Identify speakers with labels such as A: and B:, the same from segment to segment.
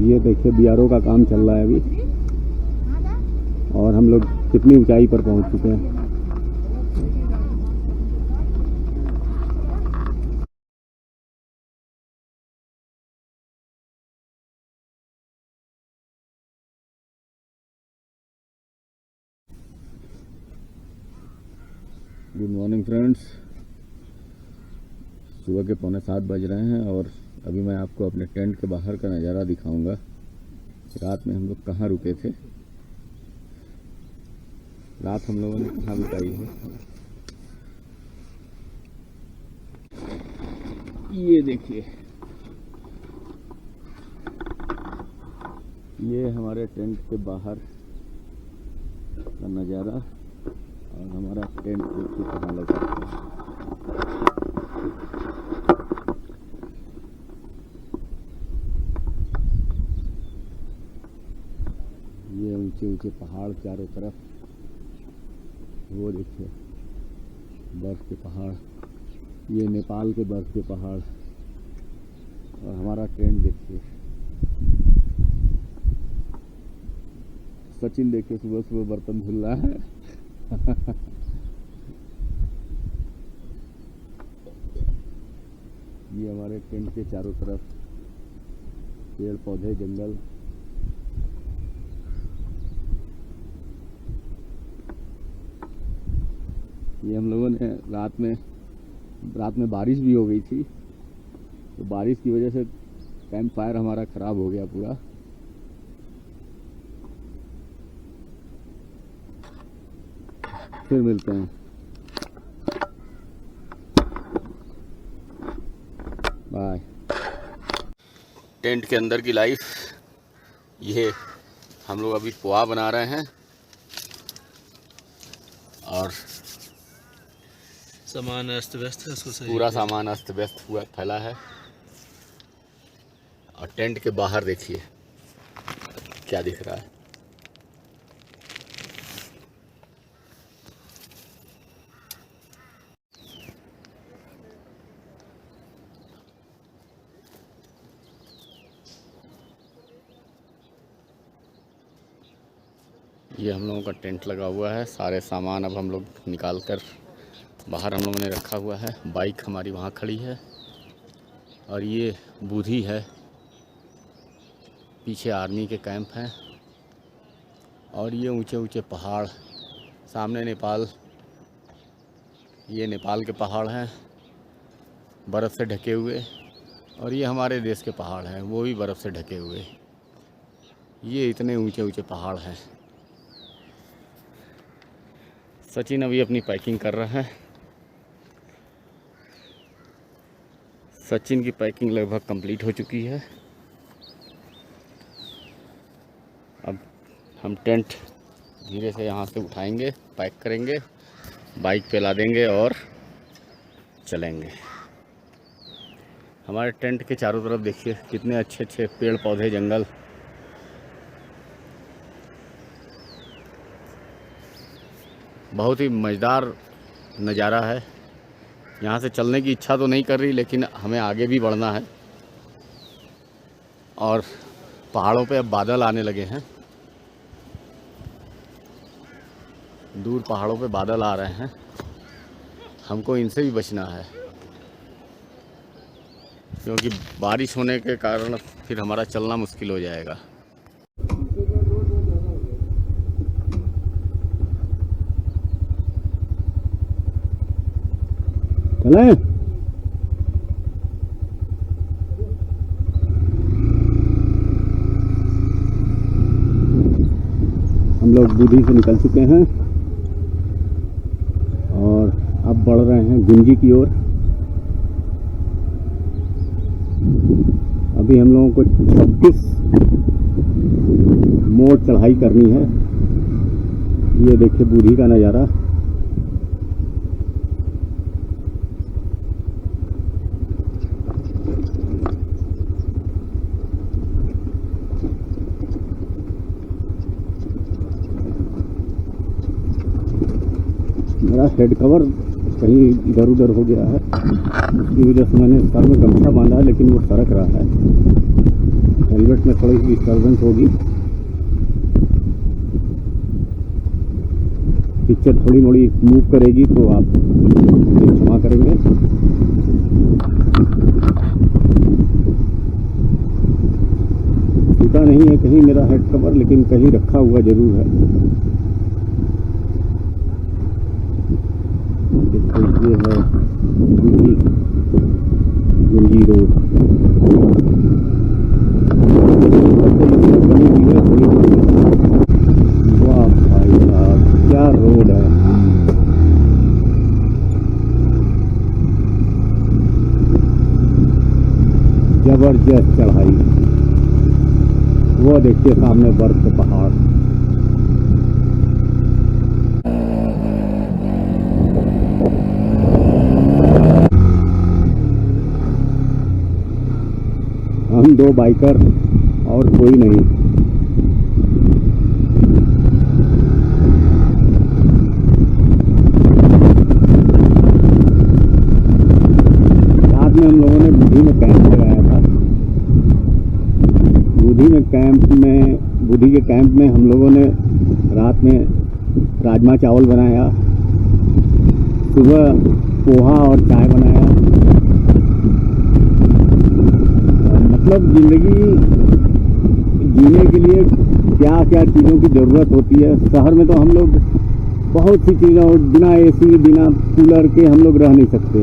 A: ये देखिए बीआरओ का काम चल रहा है अभी, और हम लोग कितनी ऊंचाई पर पहुंच चुके हैं। गुड मॉर्निंग फ्रेंड्स, सुबह के 6:45 बज रहे हैं और अभी मैं आपको अपने टेंट के बाहर का नज़ारा दिखाऊंगा। रात में हम लोग कहाँ रुके थे, रात हम लोगों ने कहाँ बिताई है। ये देखिए, ये हमारे टेंट के बाहर का नज़ारा और हमारा टेंट देखिए कहाँ लगा है। ये ऊंचे ऊंचे पहाड़ चारों तरफ, वो देखिए बर्फ के पहाड़, ये नेपाल के बर्फ के पहाड़, और हमारा टेंट देखिए। सचिन देखिए सुबह सुबह बर्तन धुल रहा है। ये हमारे टेंट के चारों तरफ पेड़ पौधे जंगल। ये हम लोगों ने रात में बारिश भी हो गई थी, तो बारिश की वजह से कैंप फायर हमारा ख़राब हो गया पूरा। फिर मिलते हैं, बाय। टेंट के अंदर की लाइफ, ये हम लोग अभी पोहा बना रहे हैं और
B: सामान अस्त व्यस्त है, उसको सही
A: पूरा सामान अस्त व्यस्त हुआ फैला है। और टेंट के बाहर देखिए क्या दिख रहा है। ये हम लोगों का टेंट लगा हुआ है, सारे सामान अब हम लोग निकाल कर बाहर हम लोगों ने रखा हुआ है। बाइक हमारी वहाँ खड़ी है और ये बूधी है, पीछे आर्मी के कैंप हैं, और ये ऊंचे ऊंचे पहाड़, सामने नेपाल, ये नेपाल के पहाड़ हैं बर्फ़ से ढके हुए, और ये हमारे देश के पहाड़ हैं वो भी बर्फ़ से ढके हुए। ये इतने ऊंचे ऊंचे पहाड़ हैं। सचिन अभी अपनी पैकिंग कर रहा है। सचिन की पैकिंग लगभग कंप्लीट हो चुकी है। अब हम टेंट धीरे से यहाँ से उठाएंगे, पैक करेंगे, बाइक पे ला देंगे और चलेंगे। हमारे टेंट के चारों तरफ देखिए कितने अच्छे अच्छे पेड़ पौधे जंगल। बहुत ही मज़ेदार नज़ारा है। यहाँ से चलने की इच्छा तो नहीं कर रही, लेकिन हमें आगे भी बढ़ना है। और पहाड़ों पे अब बादल आने लगे हैं, दूर पहाड़ों पे बादल आ रहे हैं, हमको इनसे भी बचना है, क्योंकि बारिश होने के कारण फिर हमारा चलना मुश्किल हो जाएगा। चलें? हम लोग बूढ़ी से निकल चुके हैं और अब बढ़ रहे हैं गुंजी की ओर। अभी हम लोगों को 26 मोड़ चढ़ाई करनी है। ये देखिए बूढ़ी का नज़ारा। मेरा हेड कवर कहीं इधर उधर हो गया है, इसकी वजह से मैंने सर में गमछा बांधा है, लेकिन वो सरक रहा है। हेलमेट में थोड़ी डिस्टर्बेंस होगी, पिक्चर थोड़ी मोड़ी मूव करेगी तो आप क्षमा करेंगे। छूटा नहीं है कहीं मेरा हेड कवर, लेकिन कहीं रखा हुआ जरूर है। ये है गुंजी रोड। वाह भाई साहब, क्या रोड है। जबरदस्त चढ़ाई। वो देखिए सामने बर्फ के पहाड़। हम दो बाइकर और कोई नहीं। रात में हम लोगों ने बुधी में कैंप लगाया था। बुधी के कैंप में हम लोगों ने रात में राजमा चावल बनाया, सुबह पोहा और चाय बनाया। मतलब ज़िंदगी जीने के लिए क्या क्या चीज़ों की ज़रूरत होती है। शहर में तो हम लोग बहुत सी चीज़ों, बिना एसी बिना कूलर के हम लोग रह नहीं सकते।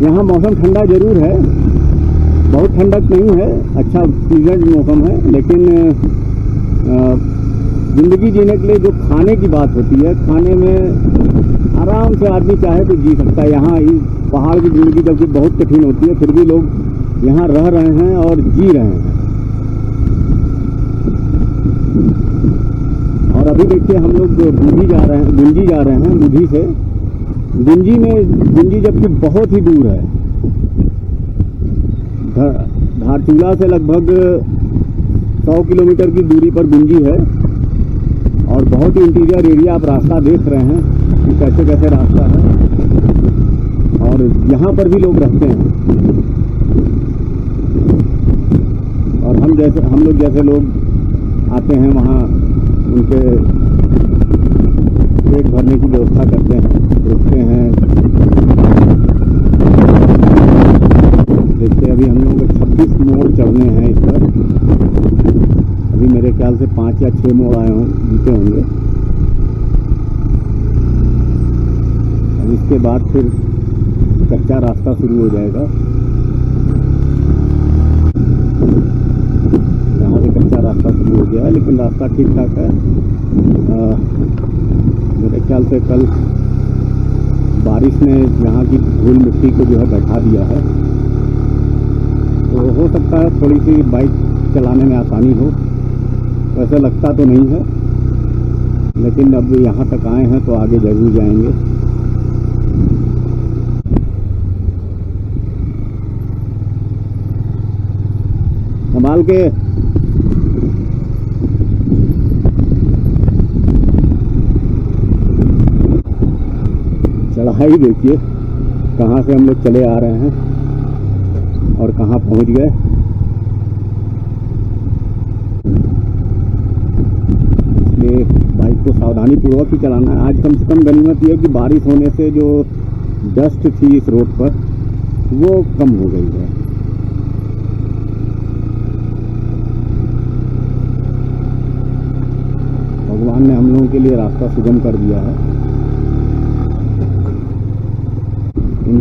A: यहाँ मौसम ठंडा ज़रूर है, बहुत ठंडक नहीं है, अच्छा प्लीजेंट मौसम है, लेकिन ज़िंदगी जीने के लिए जो खाने की बात होती है, खाने में आराम से आदमी चाहे तो जी सकता है। यहाँ इस पहाड़ की ज़िंदगी जबकि बहुत कठिन होती है, फिर भी लोग यहाँ रह रहे हैं और जी रहे हैं। और अभी देखिए हम लोग गुंजी जा रहे हैं बुधी से। गुंजी जबकि बहुत ही दूर है, धारचूला से लगभग 100 किलोमीटर की दूरी पर गुंजी है। और बहुत ही इंटीरियर एरिया, आप रास्ता देख रहे हैं कि कैसे कैसे रास्ता है, और यहाँ पर भी लोग रहते हैं। और हम लोग जैसे लोग आते हैं वहाँ उनके पेट भरने की व्यवस्था करते हैं, रुकते हैं। देखिए अभी हम लोगों को 26 मोड़ चढ़ने हैं इस पर। अभी मेरे ख्याल से 5 या 6 मोड़ जीते होंगे। अब इसके बाद फिर कच्चा रास्ता शुरू हो जाएगा। यहाँ से कच्चा रास्ता शुरू हो गया है, लेकिन रास्ता ठीक ठाक है। मेरे ख्याल से कल बारिश ने यहाँ की धूल मिट्टी को जो है बैठा दिया है, तो हो सकता है थोड़ी सी बाइक चलाने में आसानी हो। वैसे लगता तो नहीं है, लेकिन अब यहाँ तक आए हैं तो आगे जरूर जाएंगे। संभाल के। चढ़ाई देखिए कहाँ से हम लोग चले आ रहे हैं और कहाँ पहुँच गए। इसलिए बाइक को सावधानी पूर्वक ही चलाना है। आज कम से कम गनीमत यह है कि बारिश होने से जो डस्ट थी इस रोड पर वो कम हो गई है। भगवान ने हम लोगों के लिए रास्ता सुगम कर दिया है। इन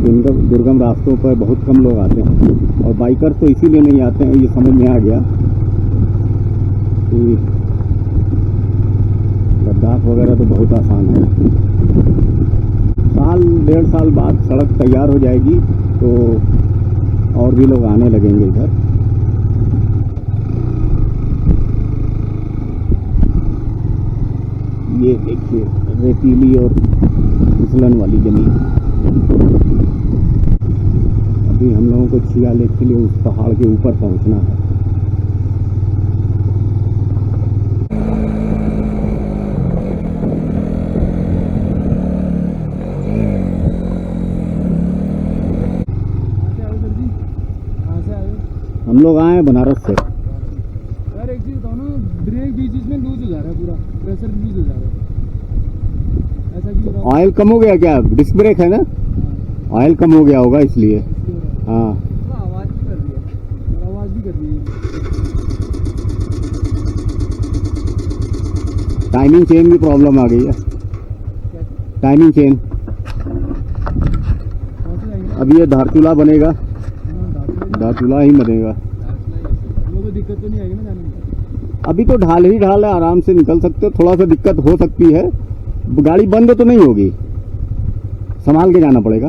A: दुर्गम रास्तों पर बहुत कम लोग आते हैं, और बाइकर तो इसीलिए नहीं आते हैं, ये समझ में आ गया कि लद्दाख वगैरह तो बहुत आसान है। साल 1.5 साल बाद सड़क तैयार हो जाएगी तो और भी लोग आने लगेंगे इधर। ये देखिए रेतीली और फिसलन वाली जमीन। अभी हम लोगों को छिया लेक के लिए उस पहाड़ के ऊपर पहुंचना है। हम लोग आए हैं बनारस से।
B: पूरा प्रेशर रिलीज हो जा रहा है। ऐसा क्यों हो रहा है?
A: ऑयल कम हो गया क्या? डिस्क ब्रेक है ना, ऑयल कम हो गया होगा इसलिए।
B: इसलिए हो रहा है।
A: हाँ
B: थोड़ा आवाज़ भी कर रही है, और आवाज़ भी कर रही है।
A: टाइमिंग चेन की प्रॉब्लम आ गई है।
B: कैसे?
A: Timing chain.
B: कौन से जाएंगे?
A: अब ये धारचूला बनेगा,
B: हाँ,
A: धारचूला ही बनेगा।
B: लोगों को दिक्कत तो नहीं आएगी ना जाने में?
A: अभी तो ढाल ही ढाल है, आराम से निकल सकते हो। थोड़ा सा दिक्कत हो सकती है, गाड़ी बंद तो नहीं होगी, संभाल के जाना पड़ेगा।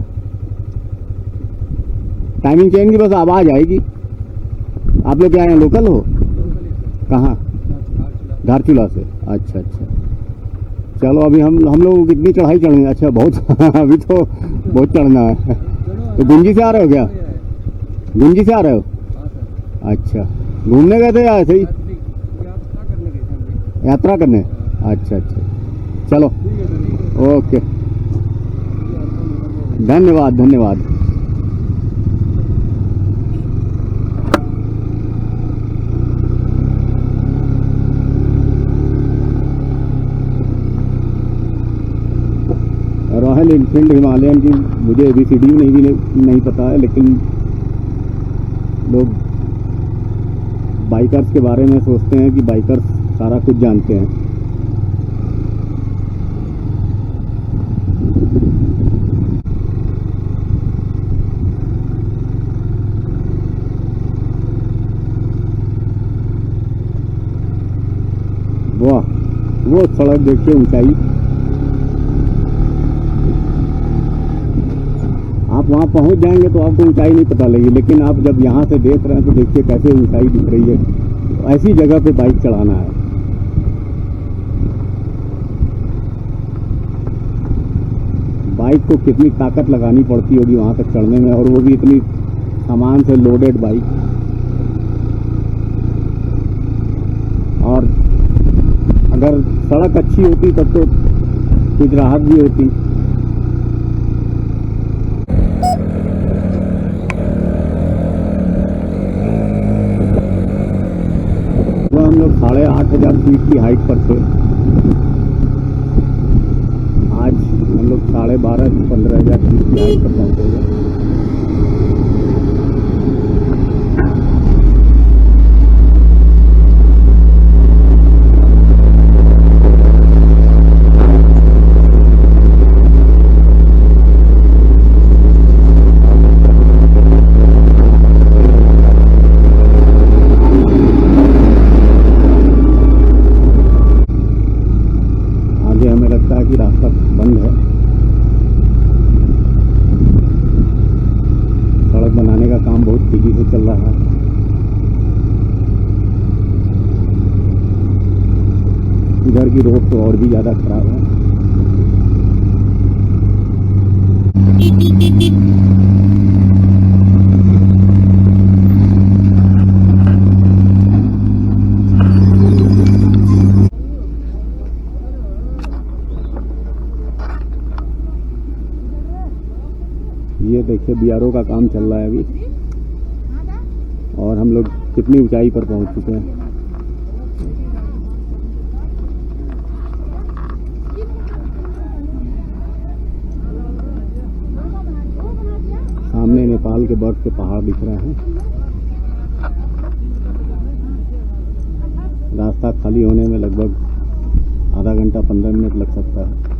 A: टाइमिंग चेन की बस आवाज आएगी। आप लोग क्या यहाँ लोकल हो? कहाँ? धारचूला से। अच्छा अच्छा, चलो अभी हम लोग कितनी चढ़ाई चढ़ेंगे? अच्छा बहुत अभी तो बहुत चढ़ना है। तो गुंजी से आ रहे हो क्या? गुंजी से आ रहे हो? अच्छा, घूमने गए थे या ऐसे ही यात्रा करने? अच्छा अच्छा, चलो ओके, धन्यवाद धन्यवाद। रॉयल एनफील्ड हिमालयन की मुझे ABCD नहीं पता है, लेकिन लोग बाइकर्स के बारे में सोचते हैं कि बाइकर्स सारा कुछ जानते हैं। वाह, वो सड़क देखिए, ऊंचाई। आप वहाँ पहुँच जाएंगे तो आपको ऊंचाई नहीं पता लगेगी, लेकिन आप जब यहाँ से देख रहे हैं तो देखिए कैसे ऊंचाई दिख रही है। तो ऐसी जगह पे बाइक चलाना है। बाइक को कितनी ताकत लगानी पड़ती होगी वहाँ तक चढ़ने में, और वो भी इतनी सामान से लोडेड बाइक। और अगर सड़क अच्छी होती तब तो कुछ राहत भी होती। हम लोग 8,500 फीट की हाइट पर थे। आज हम लोग 12,500-15,000 फीट की हाइट पर पहुँचेंगे। हमें लगता है कि रास्ता बंद है, सड़क बनाने का काम बहुत तेजी से चल रहा है। इधर की रोड तो और भी ज़्यादा खराब है। ये देखिए BRO का काम चल रहा है अभी, और हम लोग कितनी ऊंचाई पर पहुंच चुके हैं। सामने नेपाल के बर्फ के पहाड़ दिख रहे हैं। रास्ता खाली होने में लगभग आधा घंटा 15 मिनट लग सकता है।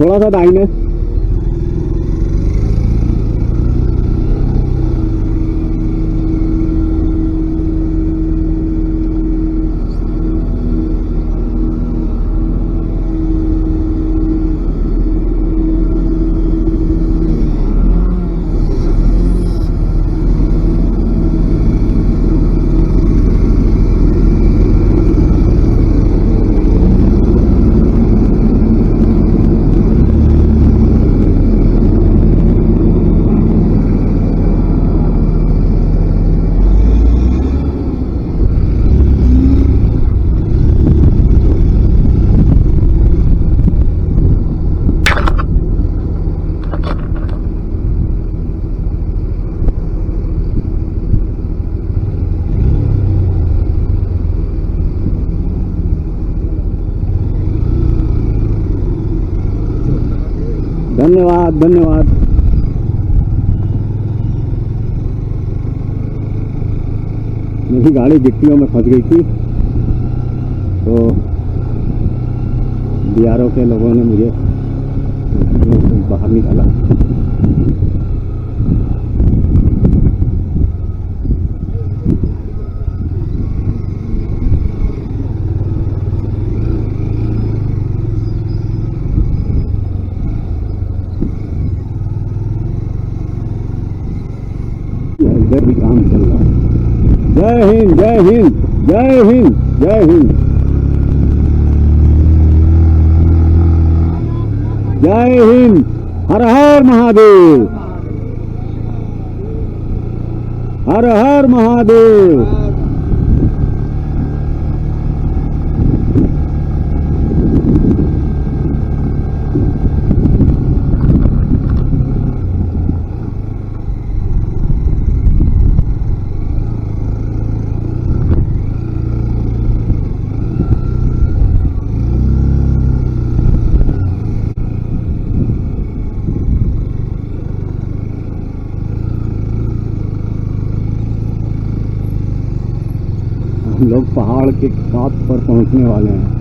A: थोड़ा सा दाहिने। धन्यवाद धन्यवाद। मेरी गाड़ी गिट्टियों में फंस गई थी, तो बीआरओ के लोगों ने मुझे बाहर निकाला। इधर भी काम चल रहा है। जय हिंद जय हिंद जय हिंद जय हिंद जय हिंद। हर हर महादेव, हर हर महादेव। हम लोग पहाड़ के टॉप पर पहुंचने वाले हैं।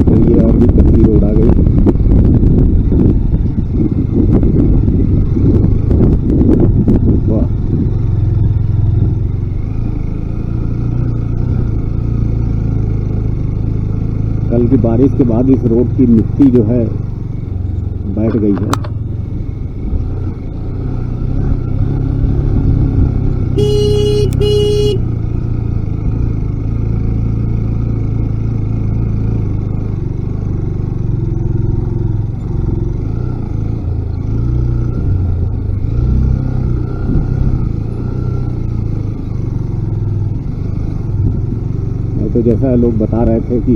A: तो ये और भी कच्ची रोड आ गई। कल की बारिश के बाद इस रोड की मिट्टी जो है बैठ गई है। तो जैसा लोग बता रहे थे कि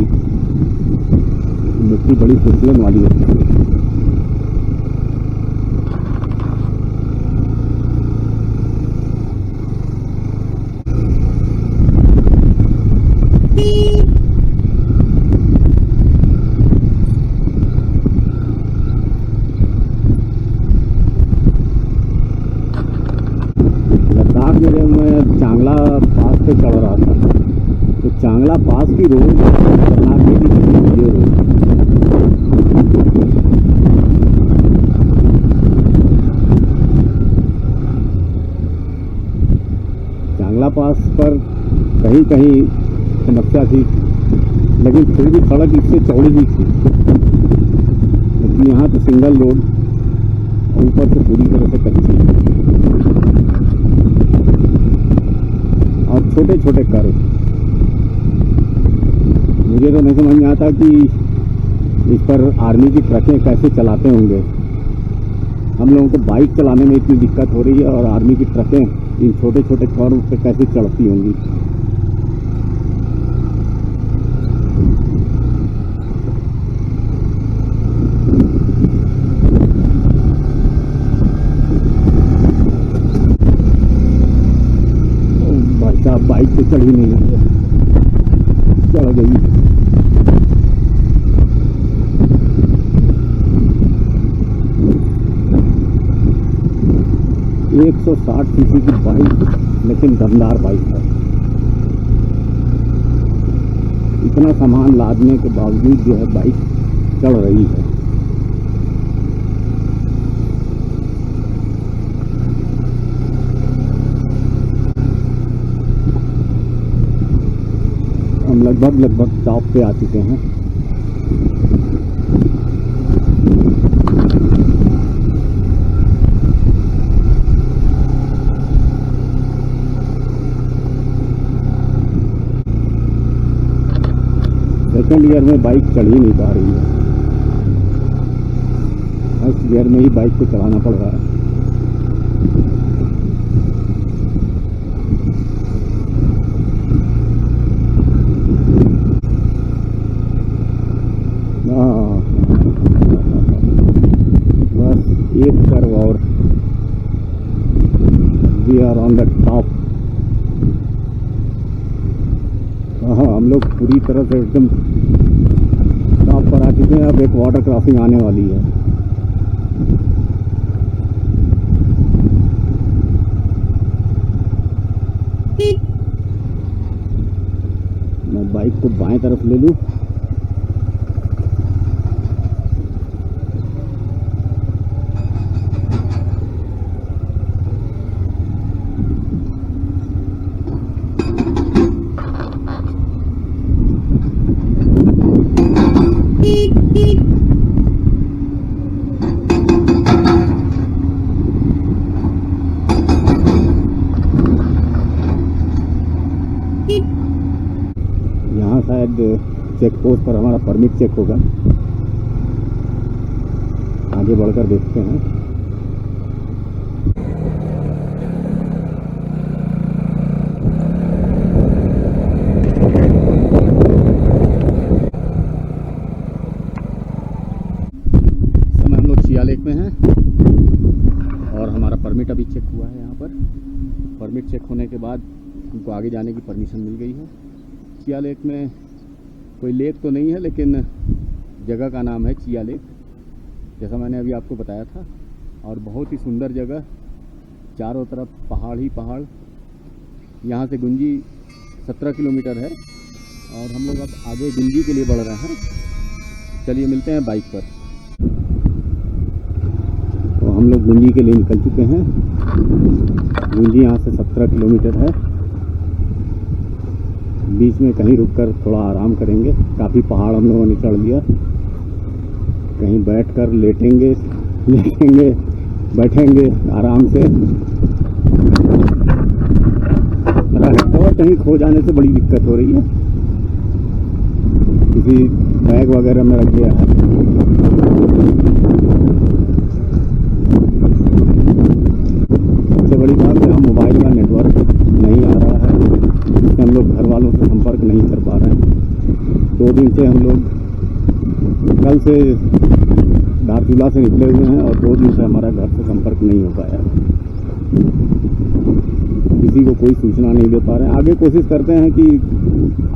A: मिट्टी बड़ी फिसलन वाली होती है। लद्दाख में जब मैं चांगला पास पे चढ़ रहा था, तो चांगला पास की रोड खतरनाक है कि ये रोड चांगला पास पर कहीं कहीं समस्या थी, लेकिन फिर भी सड़क इससे चौड़ी भी थी। लेकिन यहाँ तो सिंगल रोड ऊपर से पूरी तरह से कच्ची और छोटे छोटे कर्व। मुझे तो नहीं समझ में आता कि इस पर आर्मी की ट्रकें कैसे चलाते होंगे। हम लोगों को बाइक चलाने में इतनी दिक्कत हो रही है और आर्मी की ट्रकें इन छोटे छोटे कर्व पे कैसे चढ़ती होंगी। भाई साहब बाइक पे चढ़ी नहीं है, चढ़ गई। 160 सीसी की बाइक, लेकिन दमदार बाइक है। इतना सामान लादने के बावजूद जो है बाइक चल रही है। हम लगभग टॉप पे आ चुके हैं। सेकंड गियर में बाइक चढ़ ही नहीं पा रही है, फर्स्ट गियर में ही बाइक को चलाना पड़ रहा है। We are on the top. हाँ, हम लोग पूरी तरह से एकदम टॉप पर आ चुके हैं। अब एक वाटर क्रॉसिंग आने वाली है। मैं बाइक को बाएं तरफ ले लूं। यहाँ शायद चेक पोस्ट पर हमारा परमिट चेक होगा। आगे बढ़कर देखते हैं। समय हम लोग चिया लेक में हैं और हमारा परमिट अभी चेक हुआ है। यहाँ पर परमिट चेक होने के बाद हमको आगे जाने की परमिशन मिल गई है। चिया लेक में कोई लेक तो नहीं है, लेकिन जगह का नाम है चिया लेक, जैसा मैंने अभी आपको बताया था। और बहुत ही सुंदर जगह, चारों तरफ पहाड़ ही पहाड़। यहाँ से गुंजी 17 किलोमीटर है और हम लोग अब आगे गुंजी के लिए बढ़ रहे हैं। चलिए मिलते हैं बाइक पर। तो हम लोग गुंजी के लिए निकल चुके हैं। गुंजी यहाँ से 17 किलोमीटर है। बीच में कहीं रुककर थोड़ा आराम करेंगे। काफ़ी पहाड़ हम लोगों ने चढ़ लिया। कहीं बैठकर लेटेंगे बैठेंगे आराम से। और कहीं खो जाने से बड़ी दिक्कत हो रही है। किसी बैग वगैरह में रख दिया है। सबसे बड़ी बात है, मोबाइल का नेटवर्क नहीं आ रहा है, जिससे हम लोग घर वालों से संपर्क नहीं कर पा रहे हैं। 2 दिन से हम लोग, कल से धारचूला से निकले हुए हैं और 2 दिन से हमारा घर से संपर्क नहीं हो पाया। किसी को कोई सूचना नहीं दे पा रहे हैं। आगे कोशिश करते हैं कि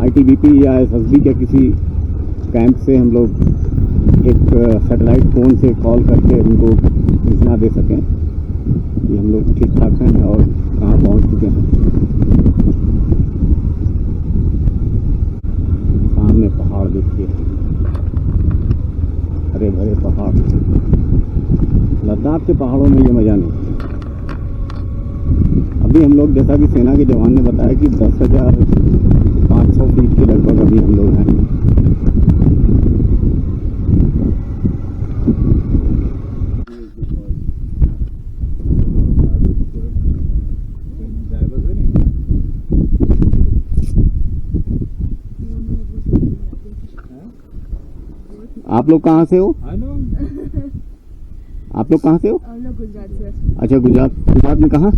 A: ITBP या SSB के किसी कैंप से हम लोग एक सैटेलाइट फ़ोन से कॉल करके उनको सूचना दे सकें कि हम लोग ठीक ठाक हैं और कहाँ पहुँच चुके हैं। सामने पहाड़ देखिए, हरे भरे पहाड़। लद्दाख के पहाड़ों में ये मज़ा नहीं। अभी हम लोग, जैसा कि सेना के जवान ने बताया कि 10,500 फीट के लगभग अभी हम लोग हैं। आप लोग कहाँ से हो? आप लोग कहाँ से हो?
C: हम लोग गुजरात से।
A: अच्छा, गुजरात में कहाँ?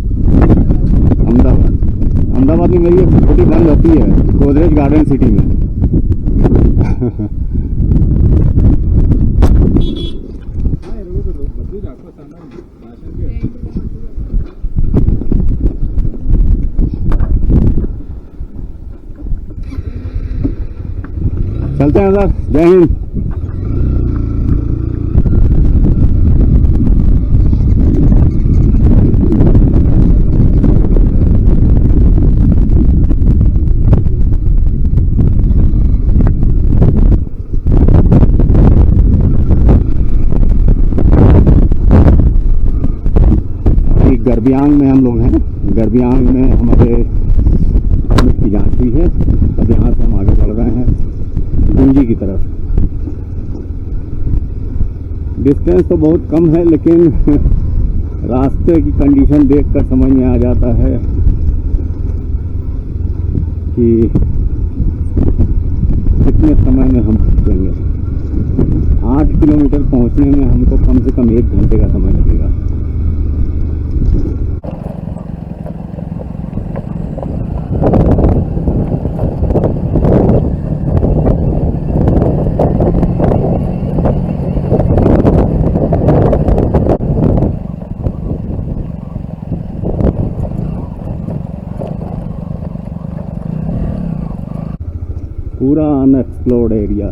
A: अहमदाबाद में मेरी एक छोटी बहन रहती है, गोदरेज गार्डन सिटी में। चलते हैं सर, जय हिंद। गर्बियांग में हम लोग हैं। गर्बियांग में हमारे परमिट की जांच हुई है। अब यहाँ से हम आगे बढ़ रहे हैं गुंजी की तरफ। डिस्टेंस तो बहुत कम है, लेकिन रास्ते की कंडीशन देखकर समझ में आ जाता है कि कितने समय में हम पहुँचेंगे। 8 किलोमीटर पहुँचने में हमको कम से कम 1 घंटे का समय लगेगा। पूरा अनएक्सप्लोर्ड एरिया,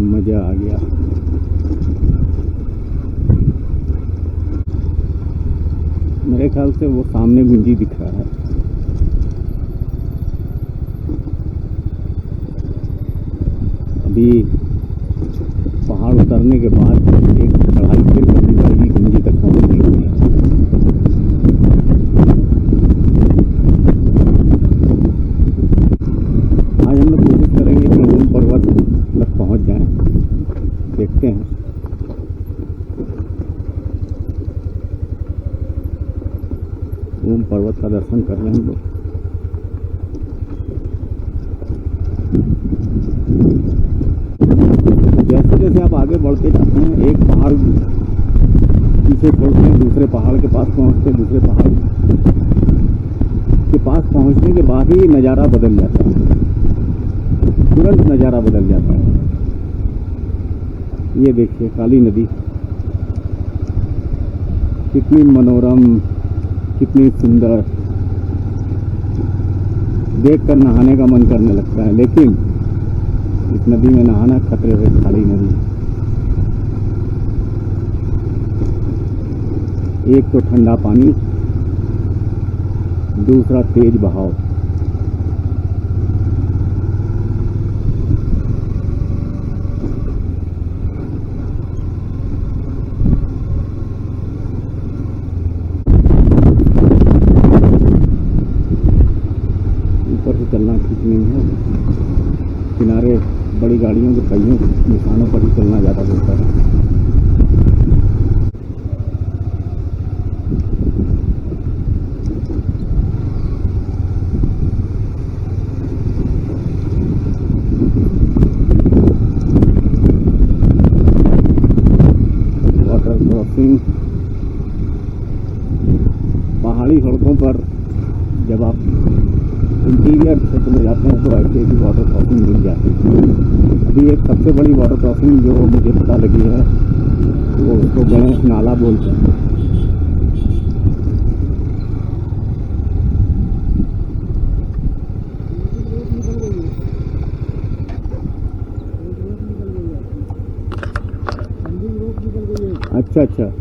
A: मजा आ गया। मेरे ख्याल से वो सामने गुंजी दिख रहा है। अभी पहाड़ उतरने के बाद एक चढ़ाई फिर करनी पड़ेगी गुंजी तक पहुंचने के लिए। आज हम लोग कोशिश करेंगे कि ओम पर्वत तक पहुंच जाएं। देखते हैं। ओम पर्वत का दर्शन कर रहे हैं हम लोग। जैसे जैसे आप आगे बढ़ते जाते हैं एक पहाड़ पीछे छोड़ते हैं, दूसरे पहाड़ के पास पहुंचते हैं, दूसरे पहाड़ के पास पहुंचने के बाद ही नज़ारा बदल जाता है, तुरंत नज़ारा बदल जाता है। ये देखिए काली नदी कितनी मनोरम, कितनी सुंदर, देखकर नहाने का मन करने लगता है। लेकिन इस नदी में नहाना खतरे से खाली नदी। एक तो ठंडा पानी, दूसरा तेज बहाव। ऊपर से चलना ठीक नहीं है, किनारे बड़ी गाड़ियों के पहियों के निशानों पर ही चलना ज़्यादा बेहतर है। वाटर क्रॉसिंग, पहाड़ी सड़कों पर जब आप इंटीरियर क्षेत्र में जाते हैं तो ऐसे ही वाटर क्रॉसिंग मिल जाती है। अभी एक सबसे बड़ी वाटर क्रॉसिंग जो मुझे पता लगी है वो उसको गणेश नाला बोलते हैं। अच्छा अच्छा,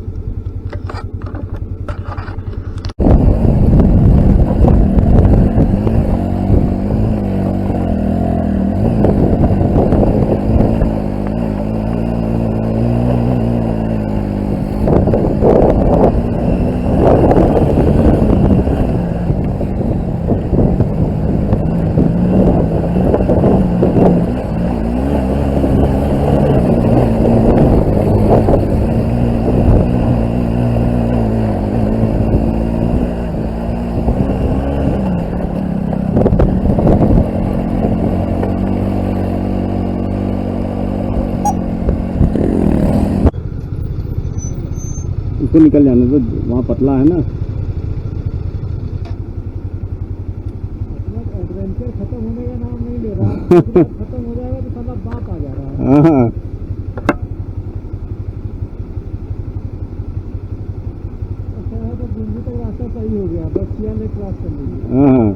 A: इसको निकल जाने तो वहाँ पतला है ना।
B: एडवेंचर खत्म होने का नाम नहीं ले रहा। खत्म हो जाएगा तो साला बाप आ जा रहा है।
A: हाँ,
B: अच्छा है तो गुंजी तक रास्ता सही हो गया, बस सिया ने क्रॉस कर ली।
A: हाँ,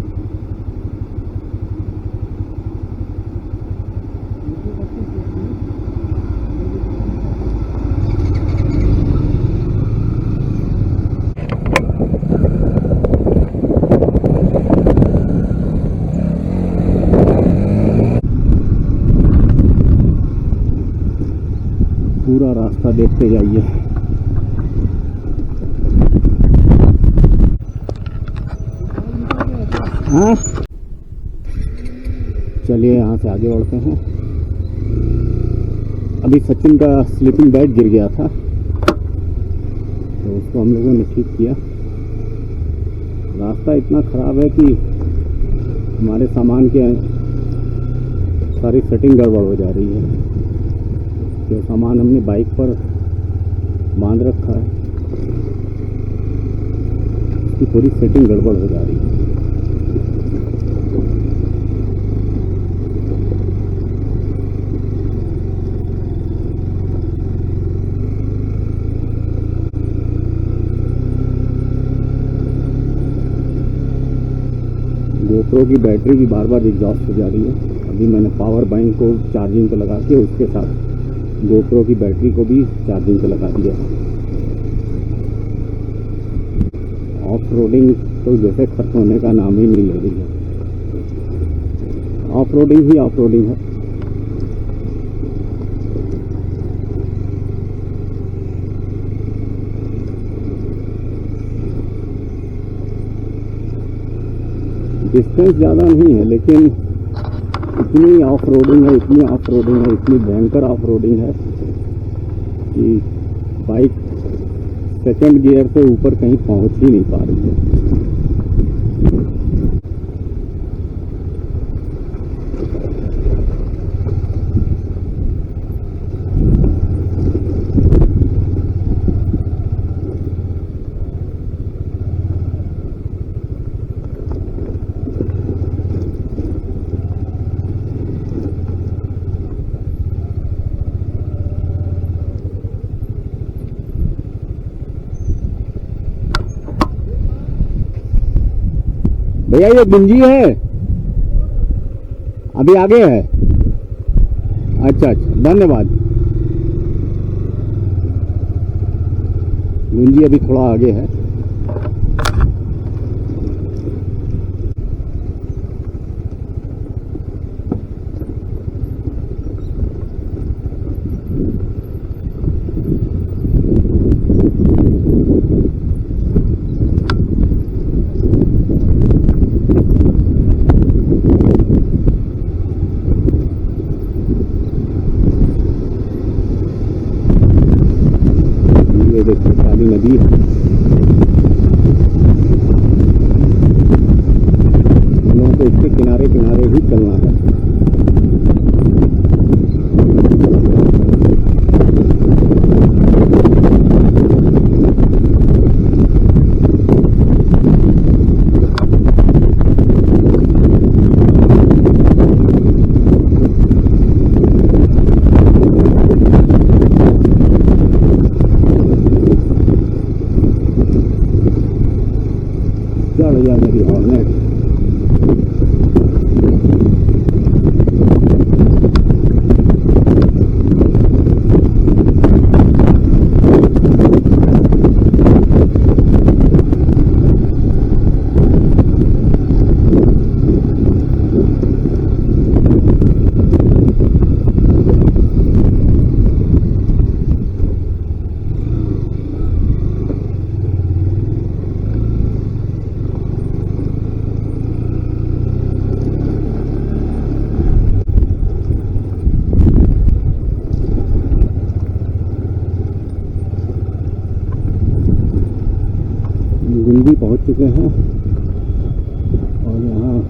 A: पूरा रास्ता देखते जाइए। हाँ, चलिए यहाँ से आगे बढ़ते हैं। अभी सचिन का स्लीपिंग बैग गिर गया था तो उसको हम लोगों ने ठीक किया। रास्ता इतना ख़राब है कि हमारे सामान के सारी सेटिंग गड़बड़ हो जा रही है। जो सामान हमने बाइक पर बांध रखा है उसकी पूरी सेटिंग गड़बड़ हो जा रही है। गोप्रो की बैटरी भी बार बार एग्जॉस्ट हो जा रही है। अभी मैंने पावर बैंक को चार्जिंग पे लगा के उसके साथ गोप्रो की बैटरी को भी चार्जिंग पे लगा दिया। ऑफ रोडिंग तो जैसे खत्म होने का नाम ही नहीं ले रही है। ऑफ रोडिंग ही ऑफ रोडिंग है। डिस्टेंस ज़्यादा नहीं है लेकिन इतनी ऑफ रोडिंग है, इतनी ऑफ रोडिंग है, इतनी भयंकर ऑफ रोडिंग है कि बाइक सेकंड गियर से ऊपर कहीं पहुंच ही नहीं पा रही है। भैया ये गुंजी है, अभी आगे है। अच्छा अच्छा, धन्यवाद। गुंजी अभी थोड़ा आगे है। ये देखिए काली नदी है। हम लोगों को इसके किनारे किनारे ही चलना है। चढ़ जा मेरी हॉर्नेट। गुंजी पहुंच चुके हैं और यहाँ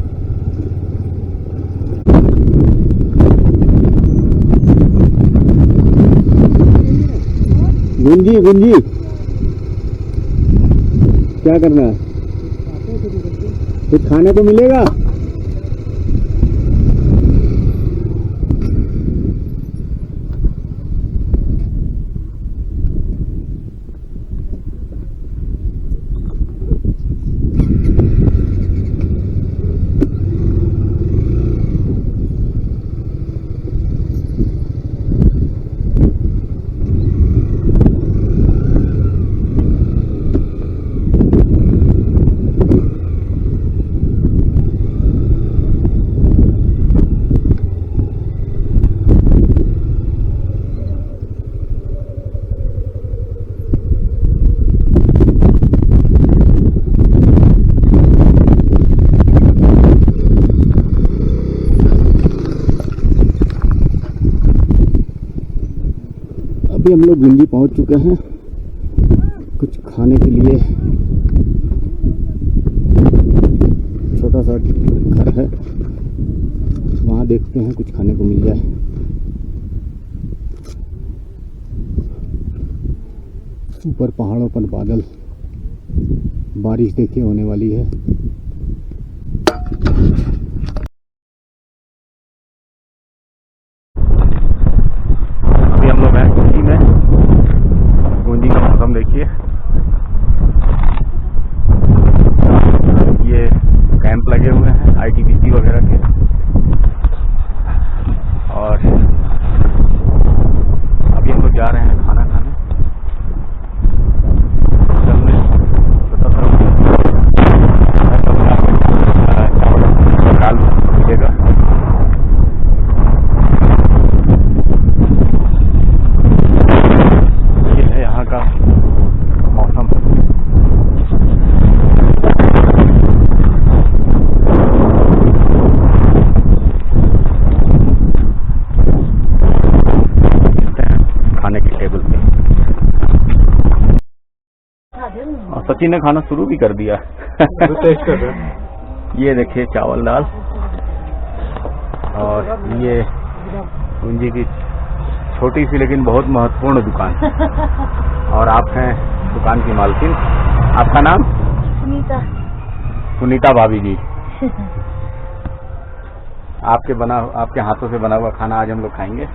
A: गुंजी गुंजी क्या करना है? कुछ खाने को मिलेगा? अभी हम लोग गुंजी पहुंच चुके हैं। कुछ खाने के लिए छोटा सा घर है, वहाँ देखते हैं कुछ खाने को मिल जाए। ऊपर पहाड़ों पर बादल, बारिश देखिए होने वाली है। अभी हम लोग हैं गुंजी में। गुंजी का मौसम देखिए, ये कैंप लगे हुए हैं IT जा रहे हैं खाना खाने होटल में। बता चावल दाल मिलेगा। ये है यहाँ का मौसम। खाने के टेबल पे और सचिन ने खाना शुरू भी कर दिया।
B: टेस्ट कर रहे
A: ये देखिए चावल दाल और ये पूंजी की छोटी सी लेकिन बहुत महत्वपूर्ण दुकान। और आप हैं दुकान की मालकिन। आपका नाम?
C: सुनीता।
A: सुनीता भाभी जी। आपके हाथों से बना हुआ खाना आज हम लोग खाएंगे।